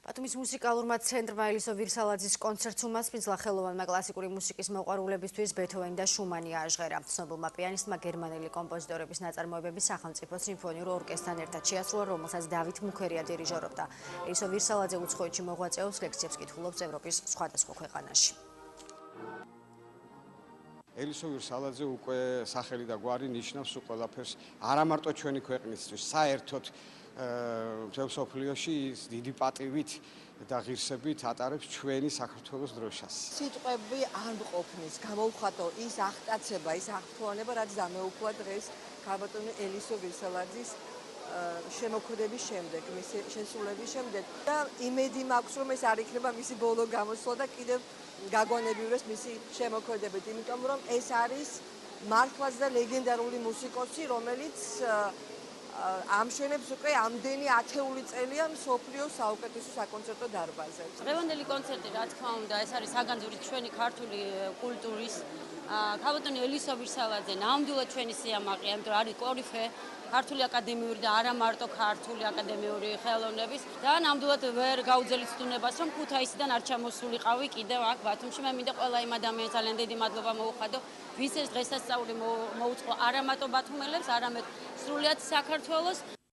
ბათუმის მუსიკალურმა ცენტრმა ელისო ვირსალაძის კონცერტს უმასპინძლა ხელოვანმა კლასიკური მუსიკის მოყვარულებისთვის ბეთჰოვენი და შუმანი აჟღერა. ცნობილმა პიანისტმა გერმანელი კომპოზიტორების ნაწარმოებები სახელმწიფო სიმფონიურ ორკესტრთან ერთად შეასრულა, რომელსაც დავით მუქერია დირიჟორობდა. ელისო ვირსალაძე უცხოეთში მოღვაწეობს, ლექციებს კითხულობს ევროპის სხვადასხვა ქვეყანაში. ელისო ვირსალაძე უკვე სახელი და გვარი ნიშნავს ყველაფერს, არა მარტო ჩვენი ქვეყნისთვის, საერთოდ მთელ მსოფლიოში ის დიდი პატივით და ღირსებით ატარებს ჩვენი საქართველოს დროშას. სიტყვები არ მყოფნის, გამოვხატო ის აღტაცება, ის აღფრთოვანება, რაც დამეუფლა დღეს ქალბატონი ელისო ვირსალაძის შემოქმედების შემდეგ, მისი შესრულების შემდეგ და იმედი მაქვს, რომ ეს არ იქნება მისი ბოლო გამოსვლა და კიდევ გაგვანებიურეს მისი შემოქმედებით, იმიტომ რომ ეს არის მართლაც და ლეგენდარული მუსიკოსი, რომელიც ამშვენებს უკვე ამდენი ათეული წელია მსოფლიოს საუკეთესო საკონცერტო დარბაზებს. დღევანდელი კონცერტი, რა თქმა უნდა, ეს არის საგანძური ჩვენი ქართული კულტურის. ქალბატონი ელისო ვირსალაძე ნამდვილად ჩვენი სიამაყეა, იმიტომ რომ არის კორიფე ქართული აკადემიური და არა მარტო ქართული აკადემიური ხელოვნების და ნამდვილად ვერ გაუძელით ცდუნებას, რომ ქუთაისიდან არ ჩამოსულიყავი კიდევ აქ ბათუმში. მე მინდა ყველა იმ ადამიანს ძალიან დიდი მადლობა მოუხადო, ვის ეს დღესასწაული მოუწყო არა მარტო ბათუმელებს, არამედ სრულიად საქართველოს.